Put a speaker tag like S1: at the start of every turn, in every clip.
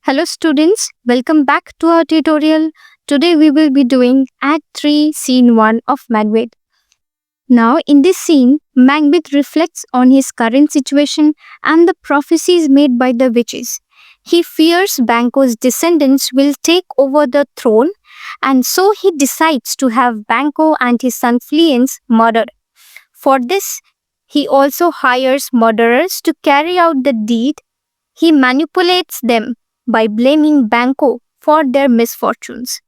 S1: Hello students, welcome back to our tutorial. Today we will be doing Act 3 Scene 1 of Macbeth. Now in this scene, Macbeth reflects on his current situation and the prophecies made by the witches. He fears Banquo's descendants will take over the throne and so he decides to have Banquo and his son Fleance murdered. For this, he also hires murderers to carry out the deed. He manipulates them by blaming Banquo for their misfortunes.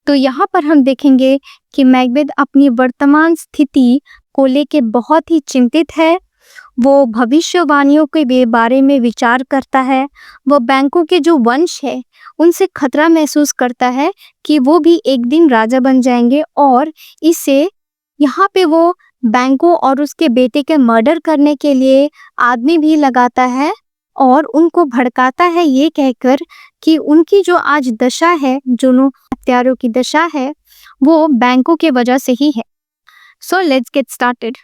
S1: तो यहाँ पर हम देखेंगे कि Macbeth अपनी वर्तमान स्थिति को लेकर बहुत ही चिंतित है। वो भविष्यवाणियों के बारे में विचार करता है। वो बैंको के जो वंश है उनसे खतरा महसूस करता है कि वो भी एक दिन राजा बन जाएंगे और इससे यहाँ पे वो बैंको और उसके बेटे के मर्डर करने के लिए आदमी भी लगाता है और उनको भड़काता है ये कहकर कि उनकी जो आज दशा है, जो हत्यारों की दशा है, वो बैंको के वजह से ही है। So let's get started.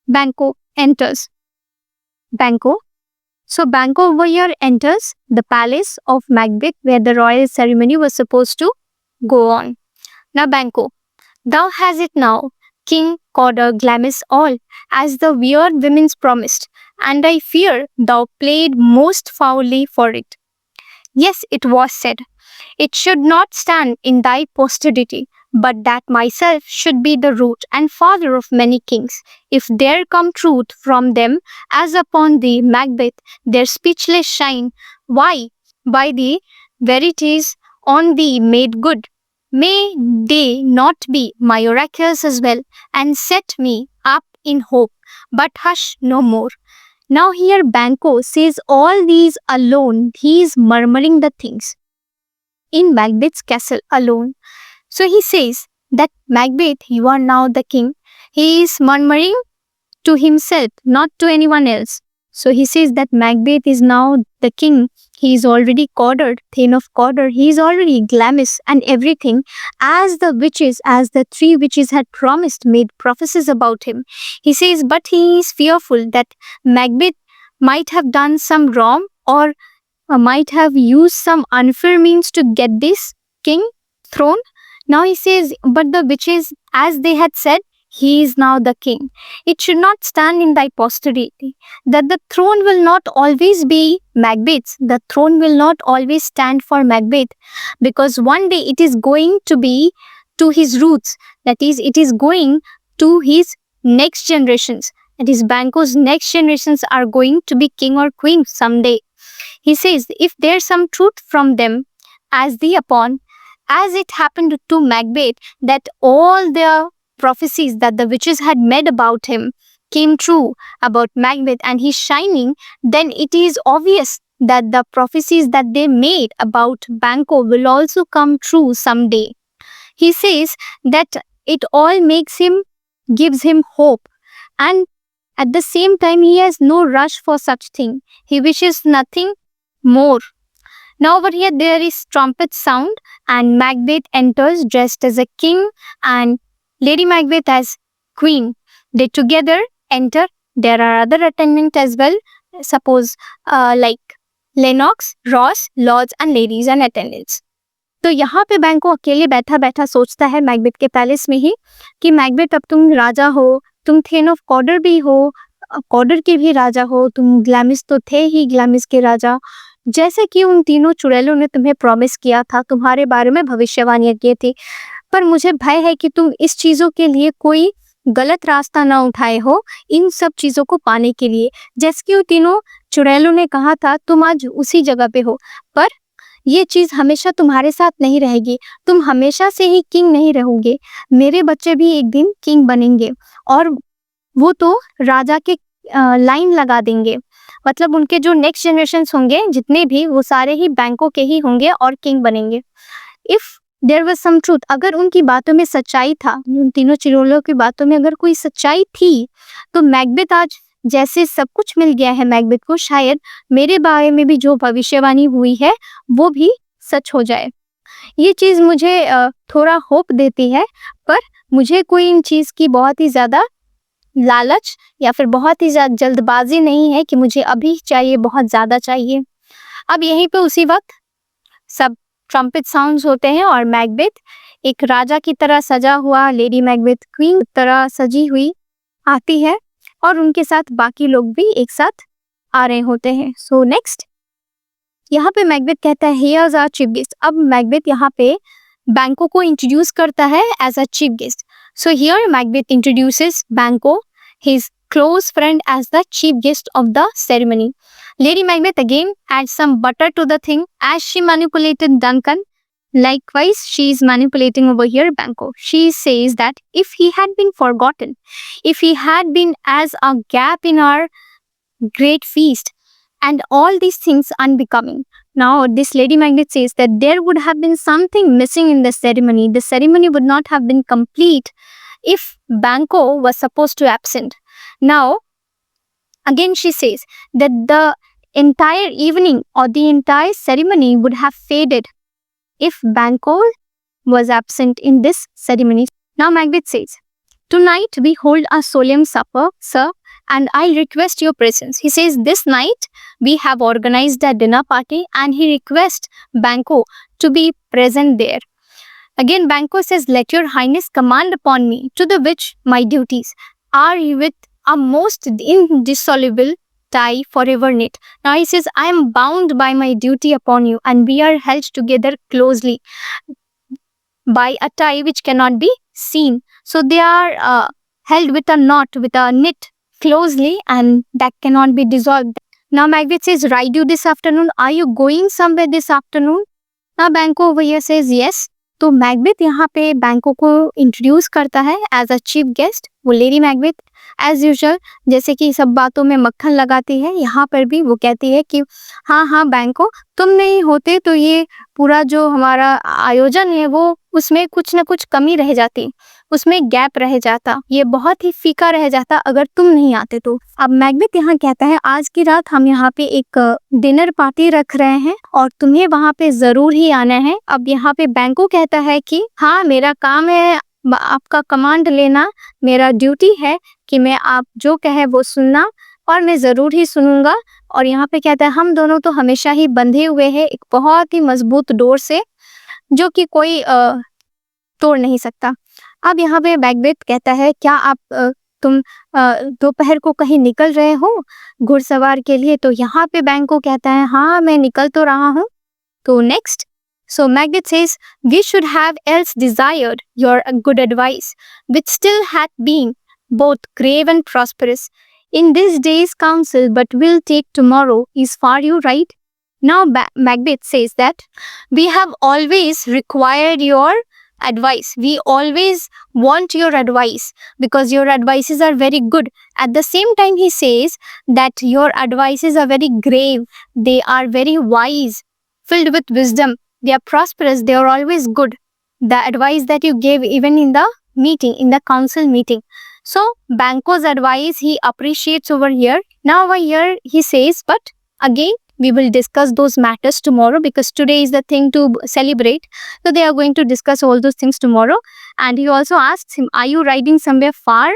S1: बैंको enters. Banquo. So Banquo over here enters the palace of Macbeth where the royal ceremony was supposed to go on. Now Banquo, thou has it now, King Cawdor Glamis all, as the weird women's promised, and I fear thou played most foully for it. Yes, it was said, it should not stand in thy posterity, but that myself should be the root and father of many kings. If there come truth from them, as upon thee, Macbeth, their speechless shine, why, by the verities on thee made good, may they not be my oracles as well, and set me up in hope, but hush no more. Now here Banquo says all these alone, he is murmuring the things in Macbeth's castle alone. So he says that Macbeth, you are now the king. He is murmuring to himself, not to anyone else. So he says that Macbeth is now the king. He is already Cawdor, Thane of Cawdor. He is already Glamis and everything. As the witches, as the three witches had promised, made prophecies about him. He says, but he is fearful that Macbeth might have done some wrong or might have used some unfair means to get this king throne. Now he says, but the witches, as they had said, he is now the king. It should not stand in thy posterity, that the throne will not always be Macbeth's. The throne will not always stand for Macbeth, because one day it is going to be to his roots. That is, it is going to his next generations. That is, Banquo's next generations are going to be king or queen someday. He says, if there's some truth from them, as thee upon, as it happened to Macbeth, that all the prophecies that the witches had made about him came true about Macbeth and he's shining, then it is obvious that the prophecies that they made about Banquo will also come true someday. He says that it all gives him hope, and at the same time he has no rush for such thing. He wishes nothing more. Now over here there is trumpet sound and Macbeth enters dressed as a king and Lady Macbeth as queen. They together enter. There are other attendants as well. Suppose like Lennox, Ross, lords and ladies and attendants. तो यहाँ पे बैंको अकेले बैठा बैठा सोचता है Macbeth के पैलेस में ही कि मैकबेथ अब तुम राजा हो, तुम थेन ऑफ कॉडर भी हो, कॉडर के भी राजा हो, तुम ग्लैमिस तो थे ही ग्लैमिस के राजा, जैसे कि उन तीनों चुड़ैलों ने तुम्हें प्रॉमिस किया था, तुम्हारे बारे में भविष्यवाणियां की थी। पर मुझे भय है कि तुम इस चीजों के लिए कोई गलत रास्ता ना उठाए हो इन सब चीजों को पाने के लिए। जैसे कि उन तीनों चुड़ैलों ने कहा था तुम आज उसी जगह पे हो, पर ये चीज हमेशा तुम्हारे साथ नहीं रहेगी, तुम हमेशा से ही किंग नहीं रहोगे। मेरे बच्चे भी एक दिन किंग बनेंगे और वो तो राजा के लाइन लगा देंगे, मतलब उनके जो नेक्स्ट जनरेशन होंगे जितने भी, वो सारे ही बैंको के ही होंगे और किंग बनेंगे। If there was some truth, अगर उनकी बातों में सच्चाई था, उन तीनों चुड़ैलों की बातों में अगर कोई सच्चाई थी, तो मैकबेथ आज जैसे सब कुछ मिल गया है मैकबेथ को, शायद मेरे बारे में भी जो भविष्यवाणी हुई है वो भी सच हो जाए। ये चीज मुझे थोड़ा होप देती है, पर मुझे कोई इन चीज की बहुत ही ज्यादा लालच या फिर बहुत ही ज्यादा जल्दबाजी नहीं है कि मुझे अभी चाहिए, बहुत ज्यादा चाहिए। अब यहीं पे उसी वक्त सब ट्रम्पेट साउंड्स होते हैं और मैकबेथ एक राजा की तरह सजा हुआ, लेडी मैकबेथ क्वीन की तरह सजी हुई आती है और उनके साथ बाकी लोग भी एक साथ आ रहे होते हैं। सो नेक्स्ट यहाँ पे मैकबेथ कहता है हियर्स आवर चीफ गेस्ट। अब मैकबेथ यहाँ पे बैंको को इंट्रोड्यूस करता है as a chief guest. So here Macbeth introduces Banquo, his close friend, as the chief guest of the ceremony. Lady Macbeth again adds some butter to the thing as she manipulated Duncan. Likewise, she is manipulating over here Banquo. She says that if he had been forgotten, if he had been as a gap in our great feast, and all these things unbecoming. Now, this Lady Macbeth says that there would have been something missing in the ceremony. The ceremony would not have been complete if Banquo was supposed to absent. Now, again she says that the entire evening or the entire ceremony would have faded if Banquo was absent in this ceremony. Now Macbeth says, tonight we hold a solemn supper, sir, and I request your presence. He says this night we have organized a dinner party and he requests Banquo to be present there. Again, Banquo says, let your highness command upon me, to the which my duties are with a most indissoluble tie forever knit. Now he says, I am bound by my duty upon you, and we are held together closely by a tie which cannot be seen. So they are held with a knot, with a knit closely, and that cannot be dissolved. Now Macbeth says, ride you this afternoon? Are you going somewhere this afternoon? Now Banquo over here says, yes. तो Macbeth यहाँ पे Banquo को introduce करता है as a chief guest. वो lady Macbeth as usual जैसे कि सब बातों में मक्खन लगाती है, यहाँ पर भी वो कहती है कि हाँ बैंको, तुम नहीं होते तो ये पूरा जो हमारा आयोजन है वो उसमें कुछ ना कुछ कमी रह जाती, उसमें गैप रह जाता, ये बहुत ही फीका रह जाता अगर तुम नहीं आते तो। अब मैकबेथ यहाँ कहता है आज की रात हम यहाँ पे एक डिनर पार्टी रख रहे हैं और तुम्हें वहाँ पे जरूर ही आना है। अब यहाँ पे बैंको कहता है कि हाँ मेरा काम है आपका कमांड लेना, मेरा ड्यूटी है कि मैं आप जो कहे वो सुनना और मैं जरूर ही सुनूंगा। और यहाँ पे कहता है हम दोनों तो हमेशा ही बंधे हुए हैं एक बहुत ही मजबूत डोर से जो कि कोई तोड़ नहीं सकता। अब यहाँ पे मैकबेथ कहता है क्या आप तुम दोपहर को कहीं निकल रहे हो घुड़सवार के लिए? तो यहाँ पे बैंको कहता है हाँ मैं निकल तो रहा हूँ। तो next, so Macbeth says, we should have else desired your good advice, which still hath been both grave and prosperous. In this day's council, but will take tomorrow, is far you right? Now Macbeth says that we have always required your advice. We always want your advice because your advices are very good. At the same time, he says that your advices are very grave. They are very wise, filled with wisdom. They are prosperous. They are always good. The advice that you gave even in the meeting, in the council meeting. So Banquo's advice he appreciates over here. Now over here he says, but again we will discuss those matters tomorrow because today is the thing to celebrate. So they are going to discuss all those things tomorrow. And he also asks him, are you riding somewhere far?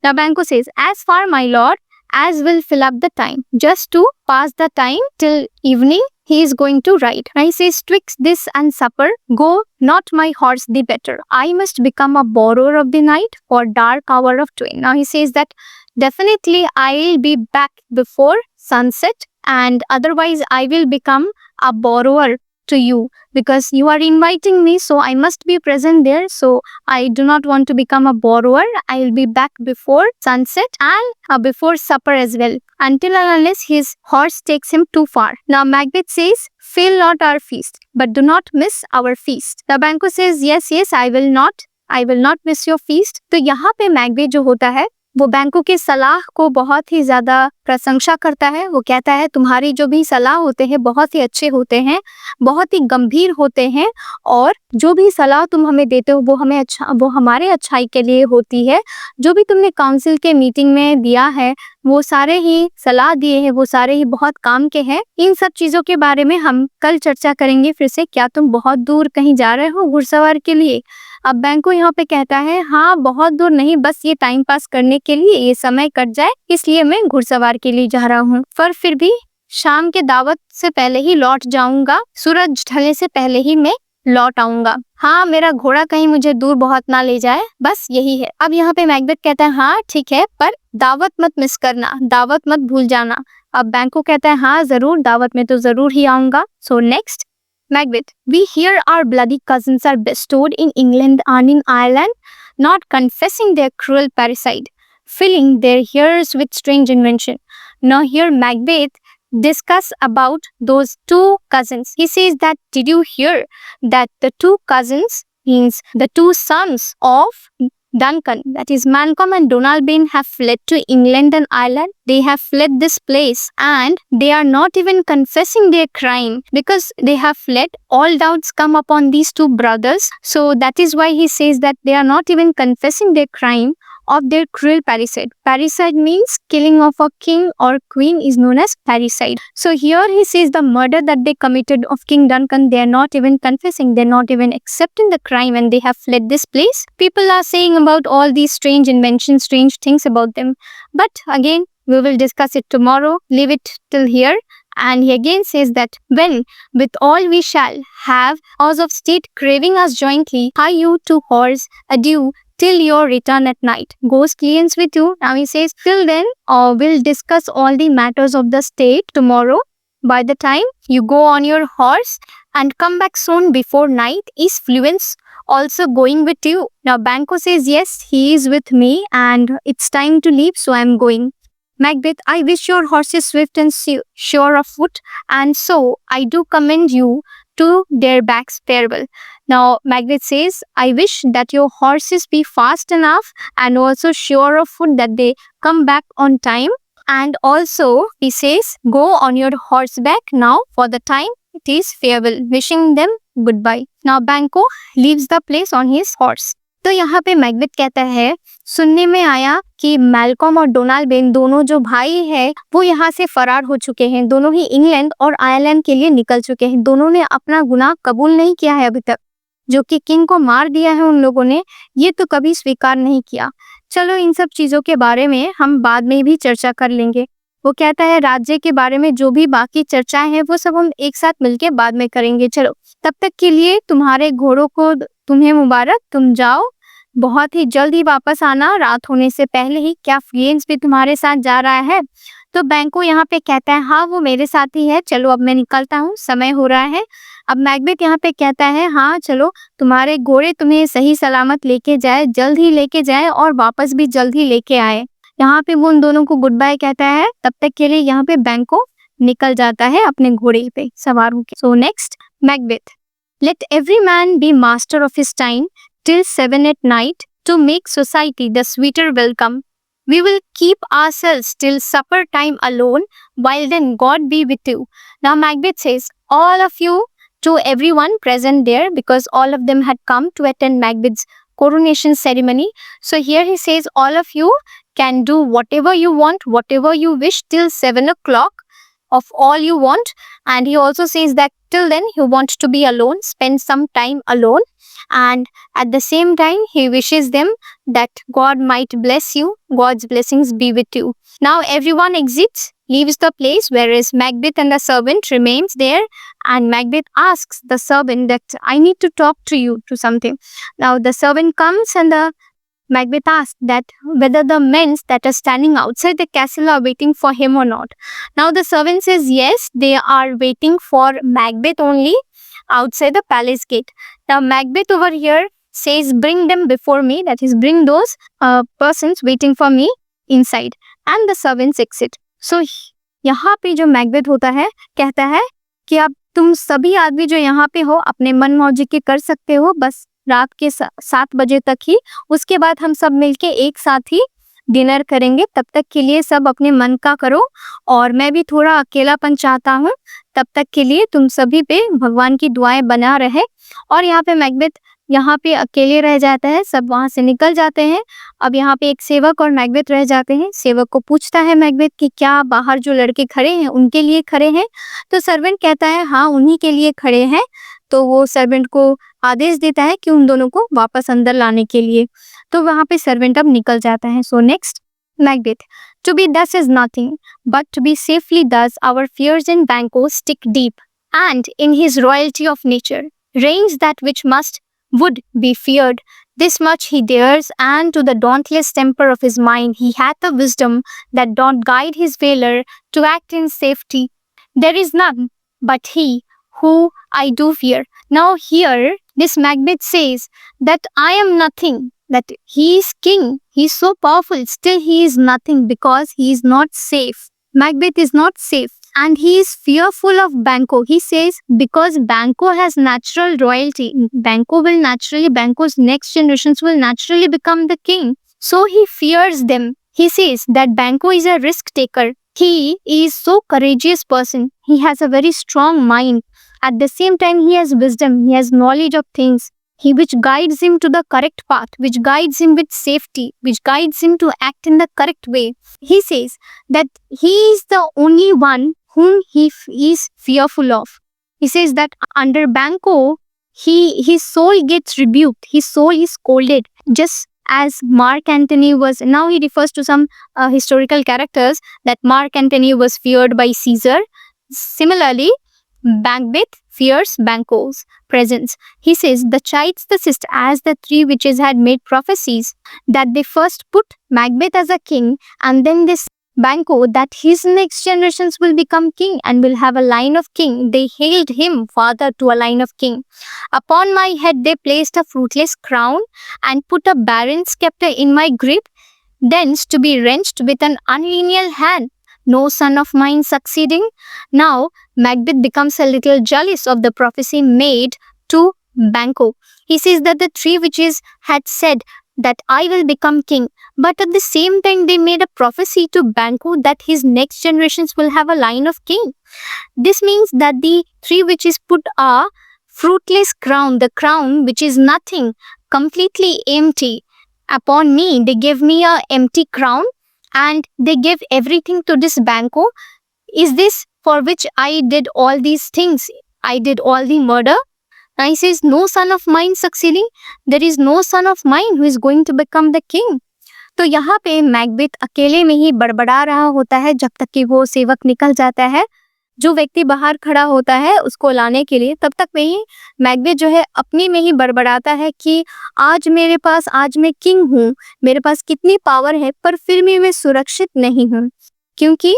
S1: Now Banquo says, as far my lord as will fill up the time. Just to pass the time till evening he is going to ride. Now he says, twixt this and supper, go not my horse the better. I must become a borrower of the night for dark hour of twain. Now he says that definitely I'll be back before sunset and otherwise I will become a borrower to you because you are inviting me, so I must be present there. So I do not want to become a borrower. I will be back before sunset and before supper as well, until and unless his horse takes him too far. Now Macbeth says, fail not our feast, but do not miss our feast. The Banquo says, yes, I will not miss your feast. तो यहाँ पे Macbeth जो होता है वो बैंको के सलाह को बहुत ही ज्यादा प्रशंसा करता है। वो कहता है तुम्हारी जो भी सलाह होते हैं बहुत ही अच्छे होते हैं, बहुत ही गंभीर होते हैं और जो भी सलाह तुम हमें देते हो वो हमारे अच्छाई के लिए होती है। जो भी तुमने काउंसिल के मीटिंग में दिया है वो सारे ही सलाह दिए हैं वो सारे ही बहुत काम के हैं। इन सब चीजों के बारे में हम कल चर्चा करेंगे फिर से। क्या तुम बहुत दूर कहीं जा रहे हो घुड़सवार के लिए? अब बैंको यहाँ पे कहता है हाँ बहुत दूर नहीं, बस ये टाइम पास करने के लिए, ये समय कट जाए इसलिए मैं घुड़सवार के लिए जा रहा हूँ। पर फिर भी शाम के दावत से पहले ही लौट जाऊंगा, सूरज ढलने से पहले ही मैं लौट आऊंगा। हाँ, मेरा घोड़ा कहीं मुझे दूर बहुत ना ले जाए, बस यही है। अब यहाँ पे मैकबेथ कहता है हाँ ठीक है, पर दावत मत मिस करना, दावत मत भूल जाना। अब बैंको कहता है हाँ जरूर, दावत में तो जरूर ही आऊंगा। So next, Macbeth, we hear our bloody cousins are bestowed in England and in Ireland, not confessing their cruel parricide, filling their ears with strange invention. Now here Macbeth discuss about those two cousins. He says that, did you hear that the two cousins, means the two sons of Duncan, that is Malcolm and Donalbain, have fled to England and Ireland. They have fled this place and they are not even confessing their crime because they have fled. All doubts come upon these two brothers. So that is why he says that they are not even confessing their crime of their cruel parricide. Parricide means killing of a king or queen is known as parricide. So here he says the murder that they committed of King Duncan, they are not even confessing, they're not even accepting the crime, and they have fled this place. People are saying about all these strange inventions, strange things about them. But again, we will discuss it tomorrow. Leave it till here. And he again says that, when with all we shall have, cause of state craving us jointly, hie you to horse, adieu, till your return at night. Goes clients with you. Now he says, till then, we'll discuss all the matters of the state tomorrow. By the time you go on your horse and come back soon before night, is Fluence also going with you? Now Banquo says, yes, he is with me and it's time to leave, so I'm going. Macbeth, I wish your horse is swift and sure of foot, and so I do commend you to their backs farewell. Now Macbeth says, I wish that your horses be fast enough and also sure of foot, that they come back on time. And also he says, go on your horseback now, for the time it is farewell, wishing them goodbye. Now Banquo leaves the place on his horse. तो यहाँ पे Macbeth कहता है, सुनने में आया कि Malcolm और डोनाल्डबेन दोनों जो भाई हैं वो यहाँ से फरार हो चुके हैं। दोनों ही इंग्लैंड और आयरलैंड के लिए निकल चुके हैं। दोनों ने अपना गुनाह कबूल नहीं किया है अभी तक। जो कि किंग को मार दिया है उन लोगों ने, ये तो कभी स्वीकार नहीं किया। चलो इन सब चीजों के बारे में हम बाद में भी चर्चा कर लेंगे। वो कहता है राज्य के बारे में जो भी बाकी चर्चाएं हैं वो सब हम एक साथ मिलके बाद में करेंगे। चलो तब तक के लिए तुम्हारे घोड़ों को तुम्हें मुबारक, तुम जाओ, बहुत ही जल्द ही वापस आना, रात होने से पहले ही। क्या फ्लुएंस भी तुम्हारे साथ जा रहा है? तो बैंको यहाँ पे कहता है हाँ वो मेरे साथ ही है, चलो अब मैं निकलता हूँ, समय हो रहा है। अब मैकबेथ यहाँ पे कहता है हाँ चलो, तुम्हारे घोड़े तुम्हें सही सलामत लेके जाए, जल्द ही लेके जाए और वापस भी जल्द ही लेके आए। यहाँ पे वो उन दोनों को गुड बाय कहता है। तब तक के लिए यहाँ पे बैंको निकल जाता है अपने घोड़े पे सवार होकर। So next, Macbeth, let every man be master of his time till 7 at night to make society the sweeter welcome. We will keep ourselves till supper time alone, while then God be with you. Now Macbeth says, all of you, to everyone present there, because all of them had come to attend Macbeth's coronation ceremony. So here he says, all of you can do whatever you want, whatever you wish till 7 o'clock of all you want. And he also says that till then you want to be alone, spend some time alone. And at the same time he wishes them that God might bless you, God's blessings be with you. Now everyone exits, leaves the place, whereas Macbeth and the servant remains there. And Macbeth asks the servant that I need to talk to you to something. Now the servant comes and the Macbeth asks that whether the men that are standing outside the castle are waiting for him or not. Now the servant says yes, they are waiting for Macbeth only outside the palace gate. Now Macbeth over here says, bring them before me, that is bring those persons waiting for me inside. And the servants exit. So यहाँ पे जो Macbeth होता है कहता है कि अब तुम सभी आदमी जो यहाँ पे हो अपने मन मौजी के कर सकते हो, बस रात के 7 बजे तक ही, उसके बाद हम सब मिलके एक साथ ही डिनर करेंगे। तब तक के लिए सब अपने मन का करो, और मैं भी थोड़ा अकेलापन चाहता हूँ, तब तक के लिए तुम सभी पे भगवान की दुआएं बना रहे। और यहाँ पे मैकबेथ यहाँ पे अकेले रह जाता है, सब वहां से निकल जाते हैं। अब यहाँ पे एक सेवक और मैकबेथ रह जाते हैं। सेवक को पूछता है मैकबेथ कि क्या बाहर जो लड़के खड़े हैं उनके लिए खड़े हैं? तो सर्वेंट कहता है हाँ उन्हीं के लिए खड़े हैं। तो वो सर्वेंट को आदेश देता है कि उन दोनों को वापस अंदर लाने के लिए। तो वहां पे सर्वेंट अब निकल जाता है। So next, Macbeth. To be thus is nothing, but to be safely thus our fears in Banquo stick deep, and in his royalty of nature reigns that which would be feared. This much he dares, and to the dauntless temper of his mind he hath a wisdom that doth guide his valor to act in safety. There is none but he who I do fear. Now here this Macbeth says that I am nothing, that he is king, he is so powerful, still he is nothing because he is not safe. Macbeth is not safe and he is fearful of Banquo. He says because Banquo has natural royalty, Banquo's next generations will naturally become the king. So he fears them. He says that Banquo is a risk taker. He is so courageous person. He has a very strong mind. At the same time, he has wisdom. He has knowledge of things. Which guides him to the correct path, which guides him with safety, which guides him to act in the correct way. He says that he is the only one whom he is fearful of. He says that under Banquo, his soul gets rebuked, his soul is scolded, just as Mark Antony was. Now he refers to some historical characters, that Mark Antony was feared by Caesar. Similarly, Macbeth fears Banquo's presence. He says the chides the sister as the three witches had made prophecies that they first put Macbeth as a king, and then this Banquo that his next generations will become king and will have a line of king. They hailed him father to a line of king. Upon my head they placed a fruitless crown and put a barren scepter in my grip, thence to be wrenched with an unlineal hand. No son of mine succeeding. Now Macbeth becomes a little jealous of the prophecy made to Banquo. He says that the three witches had said that I will become king, but at the same time they made a prophecy to Banquo that his next generations will have a line of king. This means that the three witches put a fruitless crown, the crown which is nothing, completely empty. Upon me, they gave me a empty crown and they gave everything to this Banquo. Is this for which I did all these things? I did all the murder? Now he says, no son of mine succeeding. There is no son of mine who is going to become the king. तो यहाँ पे Macbeth अकेले में ही बड़बड़ा रहा होता है जब तक कि वो सेवक निकल जाता है, जो व्यक्ति बाहर खड़ा होता है उसको लाने के लिए। तब तक में ही मैकबेथ जो है अपनी में ही बड़बड़ाता है कि आज मैं किंग हूँ, मेरे पास कितनी पावर है, पर फिर भी मैं सुरक्षित नहीं हूँ, क्योंकि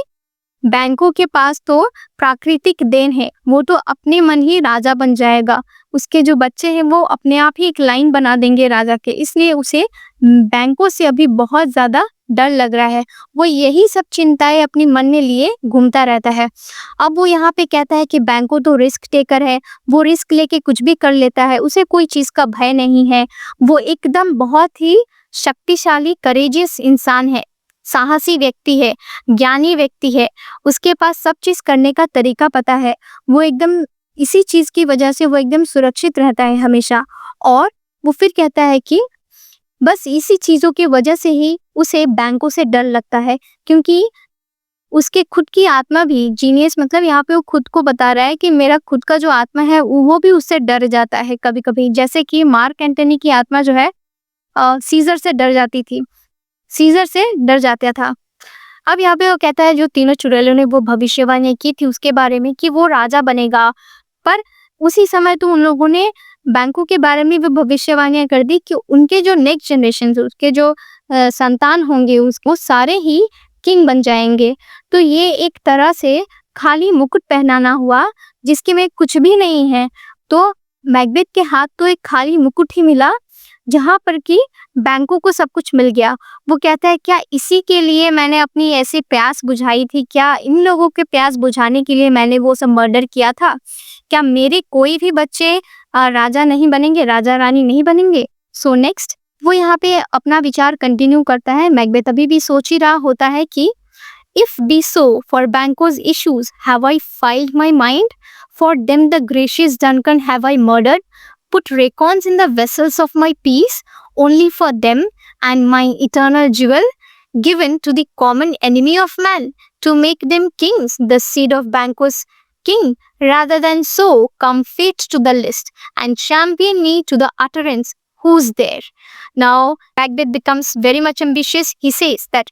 S1: बैंको के पास तो प्राकृतिक देन है, वो तो अपने मन ही राजा बन जाएगा, उसके जो बच्चे हैं वो अपने आप ही एक लाइन बना देंगे राजा के, इसलिए उसे बैंको से अभी बहुत ज्यादा डर लग रहा है। वो यही सब चिंताएं अपने मन में लिए घूमता रहता है। अब वो यहाँ पे कहता है कि बैंको तो रिस्क टेकर है, वो रिस्क लेके कुछ भी कर लेता है, उसे कोई चीज का भय नहीं है, वो एकदम बहुत ही शक्तिशाली करेजियस इंसान है, साहसी व्यक्ति है, ज्ञानी व्यक्ति है, उसके पास सब चीज करने का तरीका पता है, वो एकदम इसी चीज की वजह से वो एकदम सुरक्षित रहता है हमेशा। और वो फिर कहता है कि बस इसी चीजों की वजह से ही उसे बैंको से डर लगता है, क्योंकि उसके खुद की आत्मा भी जीनियस, मतलब यहाँ पे वो खुद को बता रहा है कि मेरा खुद का जो आत्मा है वो भी उससे डर जाता है कभी कभी, जैसे कि मार्क एंटनी की आत्मा जो है सीजर से डर जाती थी, सीजर से डर जाता था। अब यहाँ पे वो कहता है जो तीनों चुड़ैलों ने वो भविष्यवाणी की थी उसके बारे में कि वो राजा बनेगा, पर उसी समय तो उन लोगों ने बैंको के बारे में भी भविष्यवाणियां कर दी कि उनके जो नेक्स्ट जनरेशन, उसके जो संतान होंगे उसको सारे ही किंग बन जाएंगे। तो ये एक तरह से खाली मुकुट पहनाना हुआ जिसके में कुछ भी नहीं है। तो मैकबेथ के हाथ तो एक खाली मुकुट ही मिला जहां पर कि बैंको को सब कुछ मिल गया। वो कहता है क्या इसी के लिए मैंने अपनी ऐसी प्यास बुझाई थी, क्या इन लोगों के प्यास बुझाने के लिए मैंने वो सब मर्डर किया था? क्या मेरे कोई भी बच्चे राजा नहीं बनेंगे, राजा रानी नहीं बनेंगे? सो नेक्स्ट वो यहाँ पे अपना विचार कंटिन्यू करता है। मैकबेथ अभी भी सोच ही रहा होता है कि if be so for Banquo's issues have I filed my mind, for them the gracious Duncan have I murdered, put racons in the vessels of my peace only for them and my eternal jewel given to the common enemy of man to make them kings, the seed of Banquo's king, rather than so come fate to the list and champion me to the utterance who's there. Now Macbeth becomes very much ambitious. He says that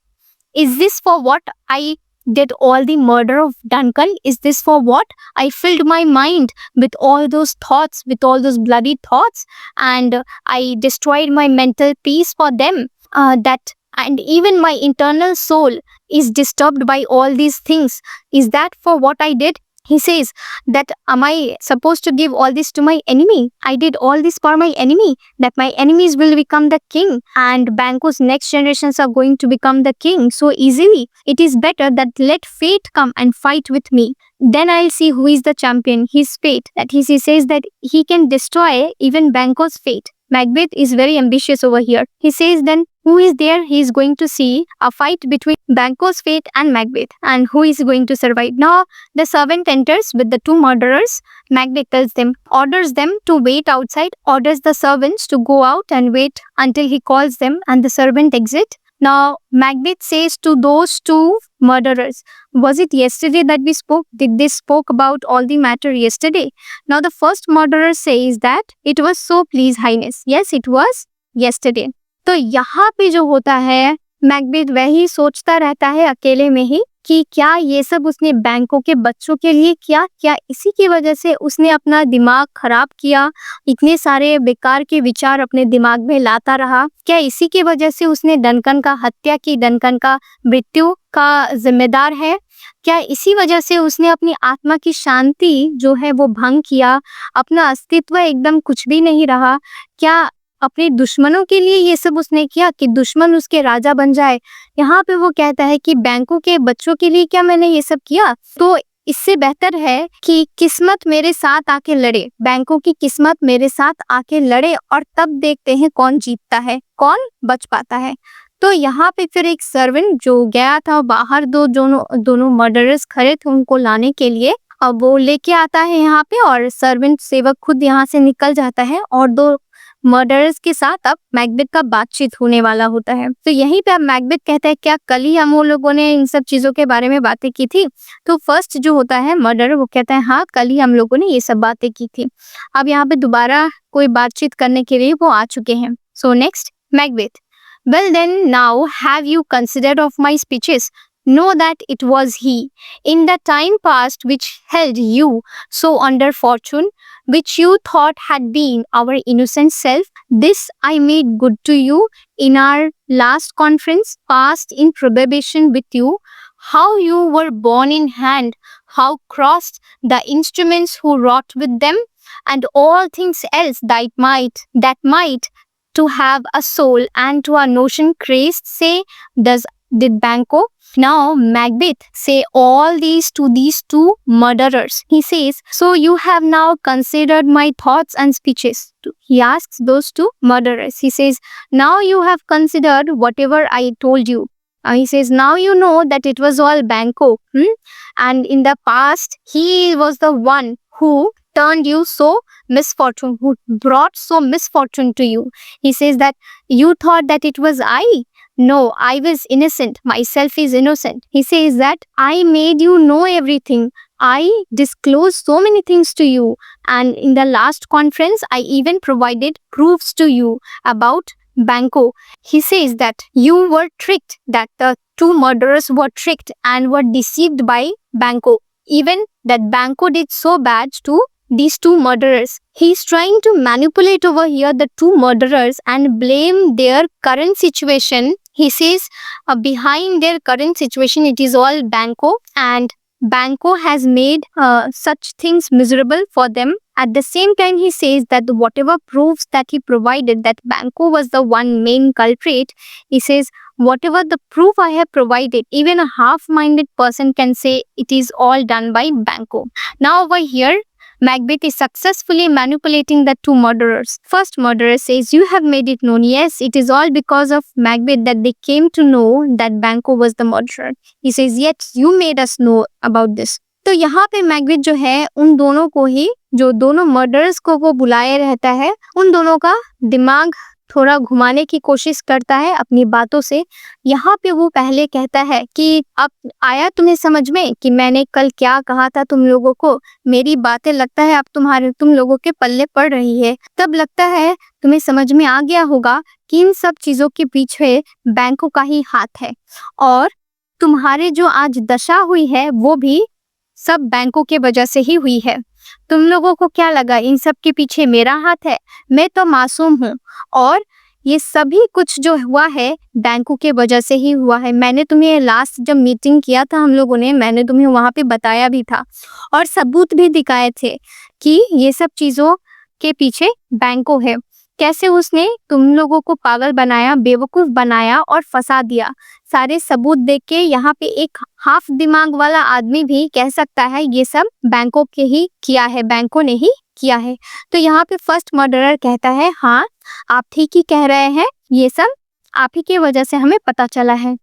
S1: Is this for what I did all the murder of Duncan? Is this for what I filled my mind with all those thoughts, with all those bloody thoughts, and I destroyed my mental peace for them? That and even my internal soul is disturbed by all these things. Is that for what I did? He says that am I supposed to give all this to my enemy? I did all this for my enemy, that my enemies will become the king and Banco's next generations are going to become the king so easily. It is better that let fate come and fight with me. Then I'll see who is the champion, his fate. That he says that he can destroy even Banco's fate. Macbeth is very ambitious over here. He says then who is there? He is going to see a fight between Banco's fate and Macbeth, and who is going to survive. Now the servant enters with the two murderers. Macbeth tells them, orders them to wait outside, orders the servants to go out and wait until he calls them, and the servant exit. Now Macbeth says to those two murderers, was it yesterday that we spoke? Did they spoke about all the matter yesterday? Now the first murderer says that it was so, please highness. Yes, it was yesterday. तो यहाँ पे जो होता है, Macbeth वही सोचता रहता है अकेले में ही कि क्या ये सब उसने बैंकों के बच्चों के लिए किया, क्या इसी की वजह से उसने अपना दिमाग खराब किया, इतने सारे बेकार के विचार अपने दिमाग में लाता रहा, क्या इसी की वजह से उसने डनकन का हत्या की, डनकन का मृत्यु का जिम्मेदार है, क्या इसी वजह से उसने अपनी आत्मा की शांति जो है वो भंग किया, अपना अस्तित्व एकदम कुछ भी नहीं रहा, क्या अपने दुश्मनों के लिए ये सब उसने किया कि दुश्मन उसके राजा बन जाए। यहाँ पे वो कहता है कि बैंकों के बच्चों के लिए क्या मैंने ये सब किया? तो इससे बेहतर है कि किस्मत मेरे साथ आके लड़े, बैंकों की किस्मत मेरे साथ आके लड़े और तब देखते हैं कौन जीतता है, कौन बच पाता है। तो यहाँ पे फिर एक सर्वेंट जो गया था बाहर, दोनों मर्डरर्स खड़े थे उनको लाने के लिए, अब वो लेके आता है यहाँ पे और सर्वेंट सेवक खुद यहाँ से निकल जाता है और दो मर्डरर्स के साथ अब मैकबेथ का बातचीत होने वाला होता है। तो यहीं पे अब मैकबेथ कहता है क्या कल ही हम लोगों ने इन सब चीजों के बारे में बातें की थी? तो फर्स्ट जो होता है मर्डरर वो कहता है हाँ कल ही हम लोगों ने ये सब बातें की थी। अब यहाँ पे दोबारा कोई बातचीत करने के लिए वो आ चुके हैं। सो next Macbeth, well then now have you considered of my speeches? Know that it was he, in the time past, which held you so under fortune, which you thought had been our innocent self. This I made good to you in our last conference, passed in probation with you, how you were borne in hand, how crossed the instruments who wrought with them, and all things else that might to have a soul and to a notion crazed, say, did Banco. Now Macbeth say all these to these two murderers. He says, so you have now considered my thoughts and speeches. He asks those two murderers. He says, now you have considered whatever I told you. He says, now you know that it was all Banco. And in the past, he was the one who turned you so misfortune, who brought so misfortune to you. He says that you thought that it was I. No, I was innocent. Myself is innocent. He says that I made you know everything. I disclosed so many things to you. And in the last conference, I even provided proofs to you about Banco. He says that you were tricked, that the two murderers were tricked and were deceived by Banco. Even that Banco did so bad to these two murderers. He's trying to manipulate over here the two murderers and blame their current situation. He says behind their current situation, it is all Banco, and Banco has made such things miserable for them. At the same time, he says that whatever proofs that he provided, that Banco was the one main culprit, he says, whatever the proof I have provided, even a half-minded person can say it is all done by Banco. Now over here, Macbeth is successfully manipulating the two murderers. First murderer says, you have made it known. Yes, it is all because of Macbeth that they came to know that Banco was the murderer. He says, yet you made us know about this. तो यहाँ पे Macbeth जो है उन दोनों को ही, जो दोनों मर्डरर्स को वो बुलाए रहता है, उन दोनों का दिमाग थोड़ा घुमाने की कोशिश करता है अपनी बातों से। यहाँ पे वो पहले कहता है कि अब आया तुम्हें समझ में कि मैंने कल क्या कहा था तुम लोगों को, मेरी बातें लगता है अब तुम लोगों के पल्ले पड़ रही है, तब लगता है तुम्हें समझ में आ गया होगा कि इन सब चीजों के पीछे बैंकों का ही हाथ है। और तुम्हारे जो आज दशा हुई है वो भी सब बैंकों के वजह से ही हुई है। तुम लोगों को क्या लगा इन सब के पीछे मेरा हाथ है? मैं तो मासूम हूँ और ये सभी कुछ जो हुआ है बैंकों के वजह से ही हुआ है। मैंने तुम्हें लास्ट जब मीटिंग किया था हम लोगों ने, मैंने तुम्हें वहाँ पे बताया भी था और सबूत भी दिखाए थे कि ये सब चीज़ों के पीछे बैंकों है। कैसे उसने तुम लोगों को पागल बनाया, बेवकूफ़ बनाया और फंसा दिया। सारे सबूत देख के यहाँ पे एक हाफ दिमाग वाला आदमी भी कह सकता है ये सब बैंकों के ही किया है, बैंकों ने ही किया है। तो यहाँ पे फर्स्ट मर्डरर कहता है हाँ आप ठीक ही कह रहे हैं, ये सब आप ही की वजह से हमें पता चला है।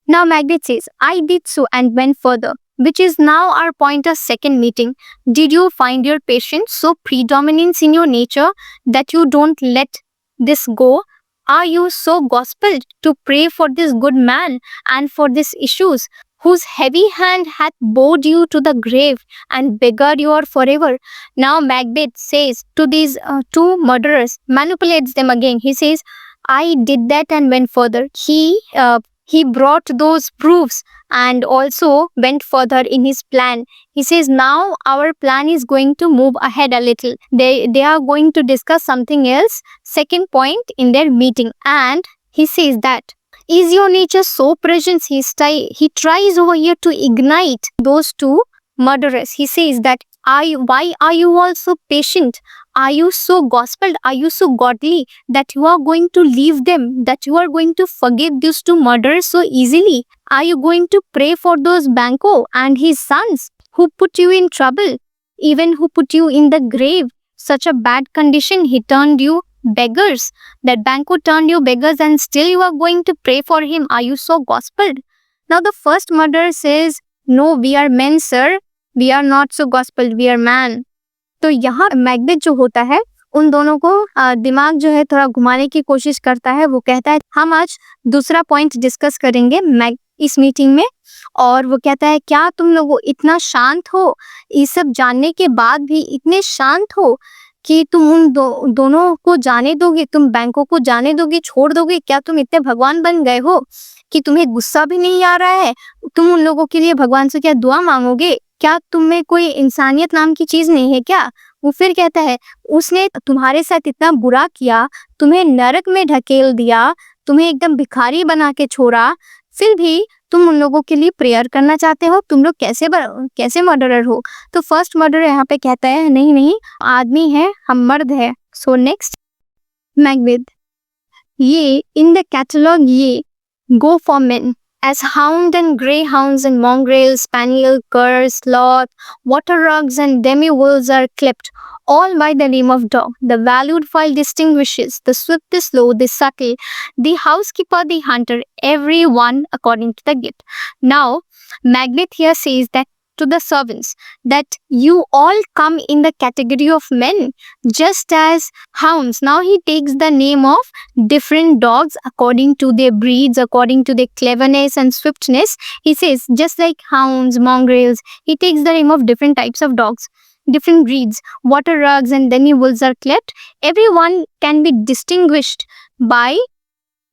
S1: Now Magnet says, I did so and went further, which is now our point of second meeting. Did you find your patience so predominant in your nature that you don't let this go? Are you so gospelled to pray for this good man and for these issues, whose heavy hand hath bowed you to the grave and beggared you forever? Now Macbeth says to these two murderers, manipulates them again. He says, I did that and went further. He brought those proofs and also went further in his plan. He says now our plan is going to move ahead a little. They are going to discuss something else, second point in their meeting. And he says that, is your nature so present? He tries over here to ignite those two murderers. He says that, why are you all so patient? Are you so gospelled? Are you so godly that you are going to leave them? That you are going to forgive these two murderers so easily? Are you going to pray for those Banco and his sons who put you in trouble, even who put you in the grave? Such a bad condition, he turned you beggars. That Banco turned you beggars and still you are going to pray for him. Are you so gospelled? Now the first murderer says, no, we are men, sir. We are not so gospelled. We are man. तो यहाँ Macbeth जो होता है उन दोनों को दिमाग जो है थोड़ा घुमाने की कोशिश करता है। वो कहता है हम आज दूसरा पॉइंट डिस्कस करेंगे इस मीटिंग में। और वो कहता है क्या तुम लोग इतना शांत हो, ये सब जानने के बाद भी इतने शांत हो कि तुम उन दोनों को जाने दोगे, तुम बैंकों को जाने दोगे, छोड़ दोगे? क्या तुम इतने भगवान बन गए हो कि तुम्हें गुस्सा भी नहीं आ रहा है? तुम उन लोगों के लिए भगवान से क्या दुआ मांगोगे? क्या तुम में कोई इंसानियत नाम की चीज नहीं है क्या? वो फिर कहता है उसने तुम्हारे साथ इतना बुरा किया, तुम्हें नरक में ढकेल दिया, तुम्हें एकदम भिखारी बना के छोड़ा, फिर भी तुम उन लोगों के लिए प्रेयर करना चाहते हो? तुम लोग कैसे मर्डरर हो? तो फर्स्ट मर्डरर यहाँ पे कहता है नहीं नहीं, आदमी है, हम मर्द है। सो नेक्स्ट मैकबेथ, ये इन द कैटलॉग ये go for men, as hound and greyhounds and mongrel, spaniel, cur, sloth, water rugs and demi-wolves are clipped, all by the name of dog. The valued file distinguishes the swift, the slow, the subtle, the housekeeper, the hunter, every one according to the gift. Now, Macbeth here says that to the servants that you all come in the category of men, just as hounds. Now he takes the name of different dogs according to their breeds, according to their cleverness and swiftness. He says just like hounds, mongrels, he takes the name of different types of dogs, different breeds. Water rugs and demi-wolves are clipped. Everyone can be distinguished by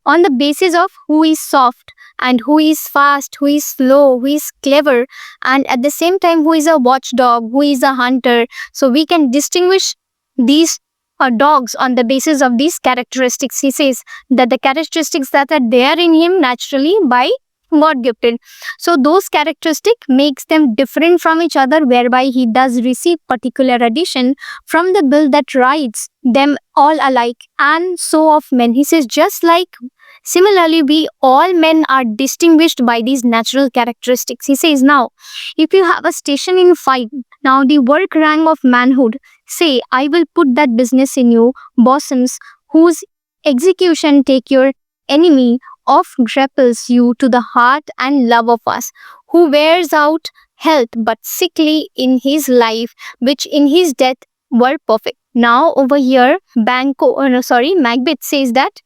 S1: on the basis of who is soft and who is fast, who is slow, who is clever, and at the same time who is a watchdog, who is a hunter. So we can distinguish these dogs on the basis of these characteristics. He says that the characteristics that are there in him naturally by God gifted. So those characteristics makes them different from each other, whereby he does receive particular addition from the bill that writes them all alike, and so of men. He says just like similarly, we all men are distinguished by these natural characteristics. He says now, if you have a station in fight, now the work rank of manhood, say, I will put that business in you, bosoms, whose execution take your enemy of grapples you to the heart and love of us, who wears out health but sickly in his life, which in his death were perfect. Now over here, Macbeth says that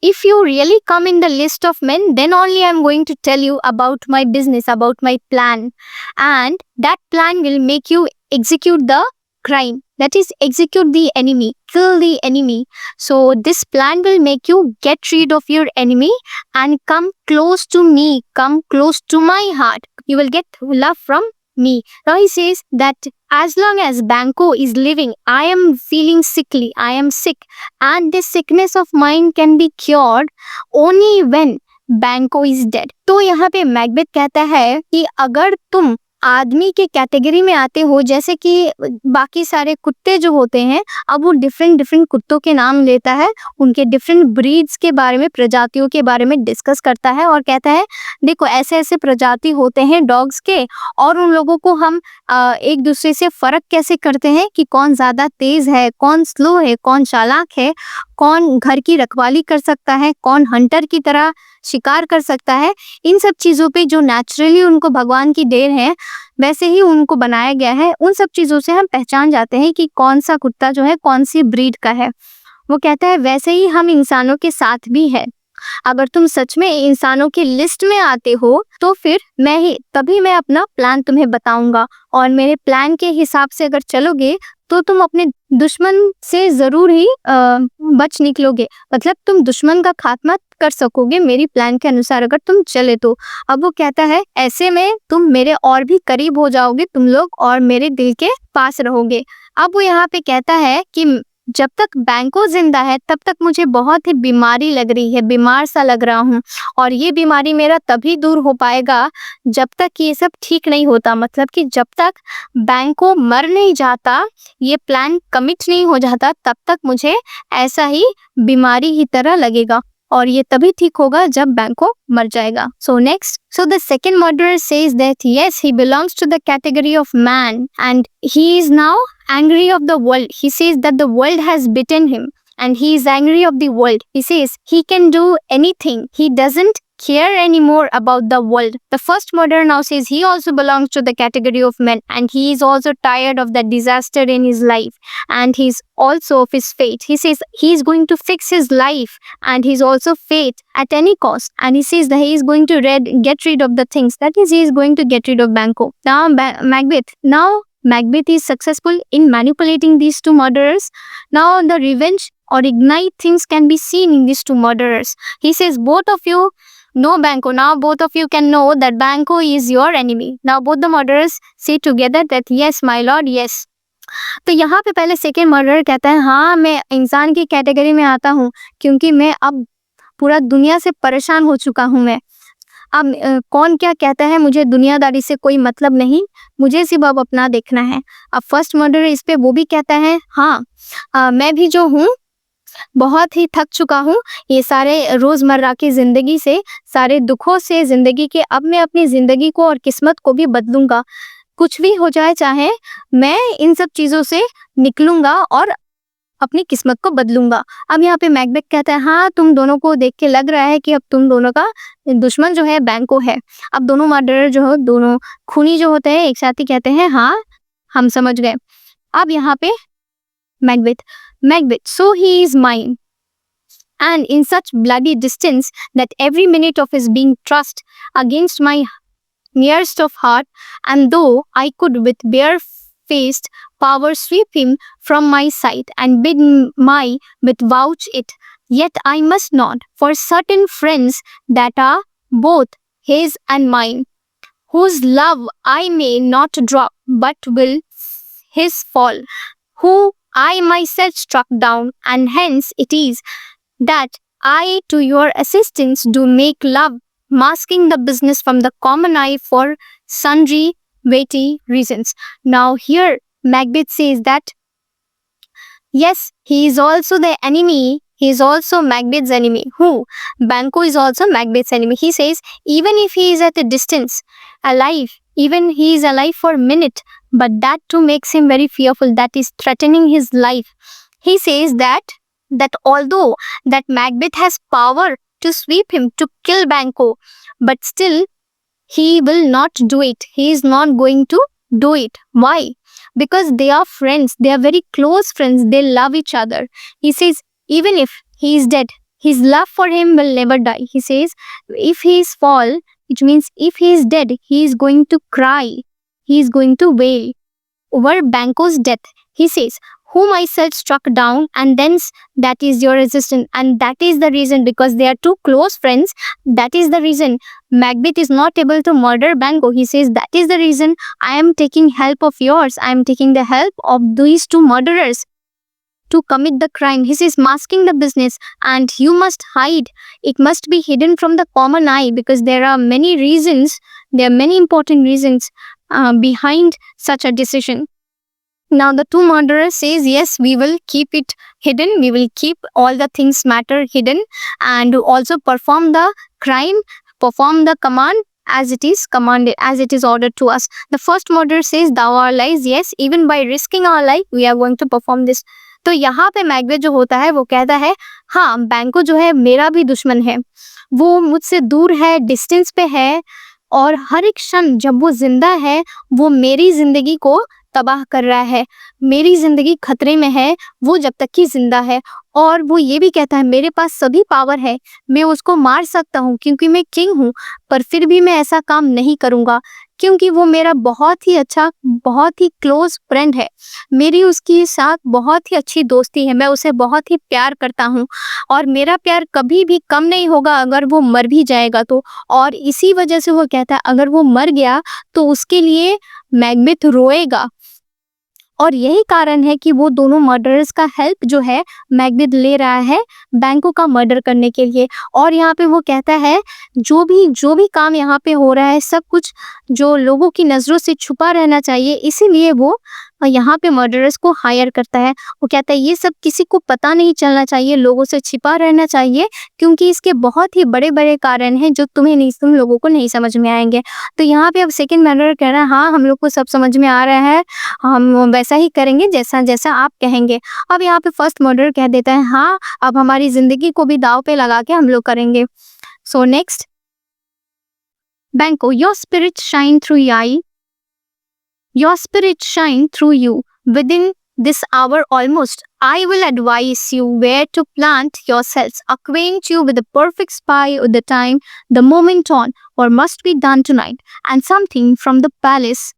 S1: if you really come in the list of men, then only I'm going to tell you about my business, about my plan. And that plan will make you execute the crime, that is execute the enemy, kill the enemy. So this plan will make you get rid of your enemy and come close to me, come close to my heart. You will get love from me. Now he says that as long as Banquo is living, I am feeling sickly, I am sick, and this sickness of mine can be cured only when Banquo is dead. तो यहाँ पे Macbeth कहता है कि अगर तुम आदमी के कैटेगरी में आते हो, जैसे कि बाकी सारे कुत्ते जो होते हैं, अब वो डिफरेंट डिफरेंट कुत्तों के नाम लेता है, उनके डिफरेंट ब्रीड्स के बारे में, प्रजातियों के बारे में डिस्कस करता है और कहता है देखो ऐसे ऐसे प्रजाति होते हैं डॉग्स के, और उन लोगों को हम एक दूसरे से फर्क कैसे करते हैं कि कौन ज़्यादा तेज है, कौन स्लो है, कौन चालाक है, कौन घर की रखवाली कर सकता है, कौन हंटर की तरह शिकार कर सकता है। इन सब चीज़ों पे जो नेचुरली उनको भगवान की देन है, वैसे ही उनको बनाया गया है, उन सब चीज़ों से हम पहचान जाते हैं कि कौन सा कुत्ता जो है कौन सी ब्रीड का है। वो कहता है वैसे ही हम इंसानों के साथ भी है। अगर तुम सच में इंसानों की लिस्ट में आते हो तो फिर तभी मैं अपना प्लान तुम्हें बताऊंगा, और मेरे प्लान के हिसाब से अगर चलोगे तो तुम अपने दुश्मन से जरूर ही बच निकलोगे, मतलब तुम दुश्मन का खात्मा कर सकोगे मेरी प्लान के अनुसार अगर तुम चले तो। अब वो कहता है ऐसे में तुम मेरे और भी करीब हो जाओगे तुम लोग, और मेरे दिल के पास रहोगे। अब वो यहाँ पे कहता है कि जब तक बैंको जिंदा है तब तक मुझे बहुत ही बीमारी लग रही है, बीमार सा लग रहा हूँ, और ये बीमारी मेरा तभी दूर हो पाएगा जब तक ये सब ठीक नहीं होता, मतलब कि जब तक बैंको मर नहीं जाता, ये प्लान कमिट नहीं हो जाता, तब तक मुझे ऐसा ही बीमारी ही तरह लगेगा, और ये तभी ठीक होगा जब बैंको मर जाएगा। So next, so the second murderer says that yes, he belongs to the category of man and he is now angry of the world. He says that the world has bitten him and he is angry of the world. He says he can do anything. He doesn't care anymore about the world. The first murderer now says he also belongs to the category of men and he is also tired of that disaster in his life and he's also of his fate. He says he is going to fix his life and he's also fate at any cost, and he says that he is going to get rid of the things, that is he is going to get rid of Banquo. Now Macbeth is successful in manipulating these two murderers. Now the revenge or ignite things can be seen in these two murderers. He says both of you know Banquo. Now both of you can know that Banquo is your enemy. Now both the murderers say together that yes my lord, yes. तो यहाँ पे पहले second murderer कहता है हाँ मैं इंसान की कैटेगरी में आता हूँ क्योंकि मैं अब पूरा दुनिया से परेशान हो चुका हूँ। मैं अब कौन क्या कहता है मुझे दुनियादारी से कोई मतलब नहीं, मुझे सिर्फ अब अपना देखना है। अब फर्स्ट मर्डरर इस पे वो भी कहता है हाँ मैं भी जो हूँ बहुत ही थक चुका हूँ ये सारे रोज़मर्रा की ज़िंदगी से, सारे दुखों से ज़िंदगी के। अब मैं अपनी ज़िंदगी को और किस्मत को भी बदलूंगा, कुछ भी हो जाए चाहे मैं इन सब चीज़ों से निकलूंगा और अपनी किस्मत को बदलूंगा। अब यहाँ पे मैकबेथ कहता है हाँ तुम दोनों को देख के लग रहा है कि अब तुम दोनों का दुश्मन जो है बैंको है। अब दोनों मर्डरर जो हो, दोनों खूनी जो होते हैं एक साथ ही कहते हैं हाँ हम समझ गए। अब यहाँ पे Macbeth so he is mine and in such bloody distance that every minute of his being thrust against my nearest of heart, and though I could with bare-faced power sweep him from my sight and bid my with vouch it, yet I must not, for certain friends that are both his and mine, whose love I may not drop, but will his fall, who I myself struck down, and hence it is that I to your assistance do make love, masking the business from the common eye for sundry weighty reasons. Now here Macbeth says that yes, he is also the enemy, he is also Macbeth's enemy. Who? Banquo is also Macbeth's enemy. He says even if he is at a distance, alive, even he is alive for a minute, but that too makes him very fearful, that is threatening his life. He says that although that Macbeth has power to sweep him, to kill Banquo, but still he will not do it. He is not going to do it. Why? Because they are friends. They are very close friends. They love each other. He says even if he is dead, his love for him will never die. He says if he is fall, it means if he is dead, he is going to cry. He is going to wail over Banquo's death. He says, whom I said struck down, and then that is your resistance. And that is the reason, because they are two close friends, that is the reason Macbeth is not able to murder Banquo. He says, that is the reason I am taking help of yours. I am taking the help of these two murderers to commit the crime. He says, masking the business, and you must hide. It must be hidden from the common eye, because there are many reasons, there are many important reasons behind such a decision. Now the two murderers says, yes, we will keep it hidden. We will keep all the things matter hidden, and also perform the crime, perform the command as it is commanded, as it is ordered to us. The first murderer says, thou our lives, yes, even by risking our life, we are going to perform this. तो यहाँ पे Macbeth जो होता है वो कहता है, हाँ बैंको जो है मेरा भी दुश्मन है, वो मुझसे दूर है, डिस्टेंस पे है, और हर एक क्षण जब वो जिंदा है वो मेरी जिंदगी को तबाह कर रहा है, मेरी जिंदगी खतरे में है वो जब तक कि जिंदा है। और वो ये भी कहता है, मेरे पास सभी पावर है, मैं उसको मार सकता हूँ क्योंकि मैं किंग हूँ, पर फिर भी मैं ऐसा काम नहीं करूँगा क्योंकि वो मेरा बहुत ही अच्छा, बहुत ही क्लोज फ्रेंड है, मेरी उसके साथ बहुत ही अच्छी दोस्ती है, मैं उसे बहुत ही प्यार करता हूँ, और मेरा प्यार कभी भी कम नहीं होगा अगर वो मर भी जाएगा तो। और इसी वजह से वो कहता है, अगर वो मर गया तो उसके लिए मैकबेथ रोएगा। और यही कारण है कि वो दोनों मर्डरर्स का हेल्प जो है मैकबेथ ले रहा है बैंको का मर्डर करने के लिए। और यहाँ पे वो कहता है, जो भी काम यहाँ पे हो रहा है सब कुछ जो लोगों की नज़रों से छुपा रहना चाहिए, इसीलिए वो यहाँ पे मर्डरर्स को हायर करता है। वो कहता है ये सब किसी को पता नहीं चलना चाहिए, लोगों से छिपा रहना चाहिए, क्योंकि इसके बहुत ही बड़े बड़े कारण हैं जो तुम लोगों को नहीं समझ में आएंगे। तो यहाँ पे अब सेकंड मर्डरर कह रहा है, हाँ हम लोग को सब समझ में आ रहा है, हम वैसा ही करेंगे जैसा जैसा आप कहेंगे। अब यहाँ पे फर्स्ट मर्डरर कह देता है, हाँ अब हमारी जिंदगी को भी दाव पे लगा के हम लोग करेंगे। So next, Banco, your spirit shine through your spirit shine through you within this hour almost. I will advise you where to plant yourselves, acquaint you with the perfect spy of the time, the moment on, or must be done tonight, and something from the palace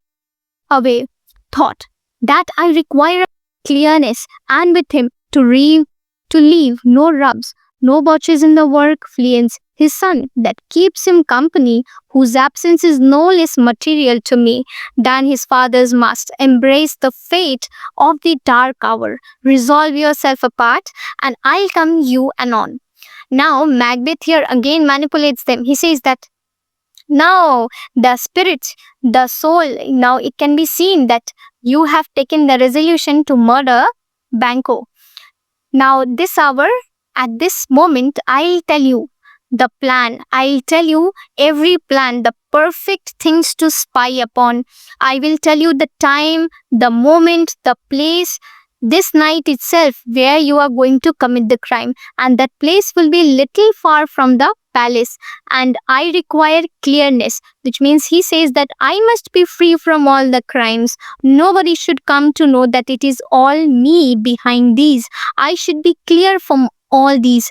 S1: away thought that I require clearness, and with him to leave no rubs, no botches in the work, fleance his son that keeps him company, whose absence is no less material to me than his father's must. Embrace the fate of the dark hour. Resolve yourself apart, and I'll come you anon. Now, Macbeth here again manipulates them. He says that now the spirit, the soul, now it can be seen that you have taken the resolution to murder Banco. Now, this hour, at this moment, I'll tell you the plan. I'll tell you every plan, the perfect things to spy upon. I will tell you the time, the moment, the place, this night itself where you are going to commit the crime. And that place will be little far from the palace. And I require clearness, which means he says that I must be free from all the crimes. Nobody should come to know that it is all me behind these. I should be clear from all these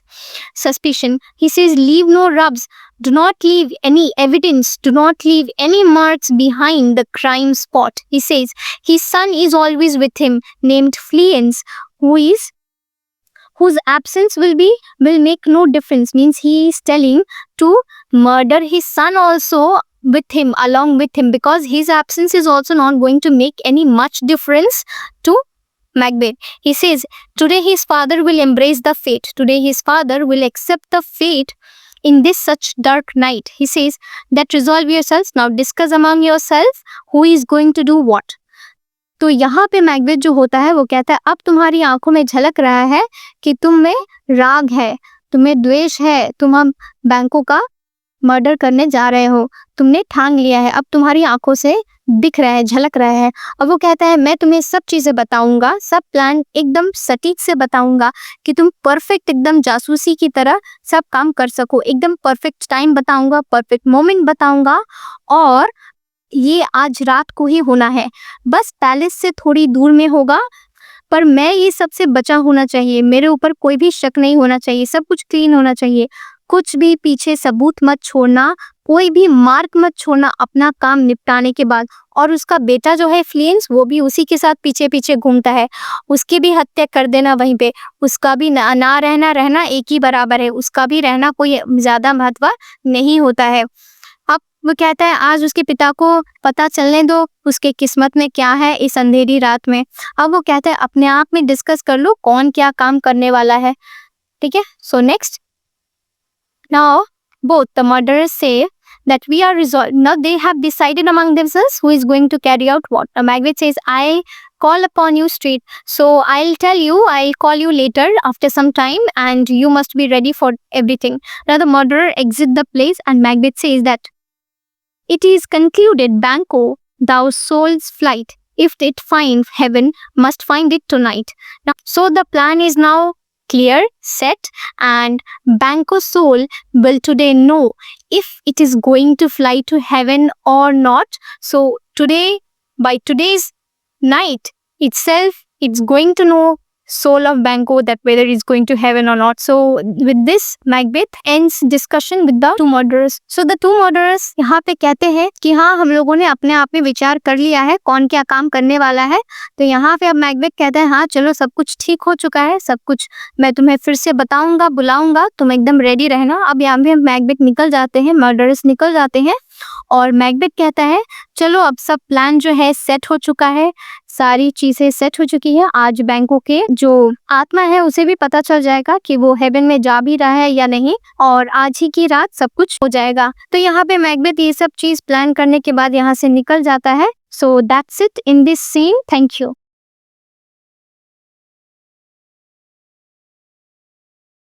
S1: suspicion. He says, leave no rubs, do not leave any evidence, do not leave any marks behind the crime spot. He says his son is always with him, named Fleance, whose absence will make no difference, means he is telling to murder his son also with him, along with him, because his absence is also not going to make any much difference to Macbeth. He says, today his father will embrace the fate. Today his father will accept the fate in this such dark night. He says that resolve yourselves, now discuss among yourself who is going to do what. तो यहाँ पे Macbeth जो होता है वो कहता है, अब तुम्हारी आंखों में झलक रहा है कि तुम में राग है, तुम्हें द्वेष है, तुम हम बैंको का मर्डर करने जा रहे हो, तुमने ठान लिया है, अब तुम्हारी आंखों से दिख रहा है, झलक रहा है। और वो कहता है, मैं तुम्हें सब चीजें बताऊंगा, सब प्लान एकदम सटीक से बताऊंगा कि तुम परफेक्ट एकदम जासूसी की तरह सब काम कर सको, एकदम परफेक्ट टाइम बताऊंगा, परफेक्ट मोमेंट बताऊंगा, और ये आज रात को ही होना है, बस पैलेस से थोड़ी दूर में होगा, पर मैं ये सबसे बचा होना चाहिए, मेरे ऊपर कोई भी शक नहीं होना चाहिए, सब कुछ क्लीन होना चाहिए, कुछ भी पीछे सबूत मत छोड़ना, कोई भी मार्क मत छोड़ना अपना काम निपटाने के बाद। और उसका बेटा जो है फ्लियंस, वो भी उसी के साथ पीछे पीछे घूमता है, उसकी भी हत्या कर देना वहीं पे। उसका भी ना रहना रहना एक ही बराबर है, उसका भी रहना कोई ज्यादा महत्व नहीं होता है। अब वो कहता है आज उसके पिता को पता चलने दो उसके किस्मत में क्या है इस अंधेरी रात में। अब वो कहता है अपने आप में डिस्कस कर लो कौन क्या काम करने वाला है। ठीक है, so next, now both the murderers say that we are resolved. Now they have decided among themselves who is going to carry out what. Now Magwitch says, I call upon you straight. So I'll tell you, I'll call you later after some time and you must be ready for everything. Now the murderer exits the place and Magwitch says that it is concluded, Banco, thou soul's flight. If it find heaven, must find it tonight. Now, so the plan is now clear, set, and Banco's soul will today know if it is going to fly to heaven or not. So today, by today's night itself, it's going to know soul of Banco that whether it's going to heaven or not. So with this, Macbeth ends discussion with the two murderers. So the two murderers यहाँ पे कहते हैं कि हाँ हम लोगों ने अपने आप में विचार कर लिया है कौन क्या काम करने वाला है। तो यहाँ पे अब मैकबेथ कहता है हाँ चलो सब कुछ ठीक हो चुका है, सब कुछ मैं तुम्हें फिर से बताऊंगा, बुलाऊंगा, तुम एकदम रेडी रहना। अब यहाँ पे मैकबेथ निकल जाते हैं, मर्डरर्स निकल जाते हैं और मैकबेथ कहता है चलो अब सब प्लान जो है सेट हो चुका है, सारी चीजें सेट हो चुकी है। आज बैंको के जो आत्मा है उसे भी पता चल जाएगा कि वो हेवन में जा भी रहा है या नहीं, और आज ही की रात सब कुछ हो जाएगा। तो यहाँ पे मैकबेथ ये सब चीज प्लान करने के बाद यहाँ से निकल जाता है। So that's it in this scene. Thank you.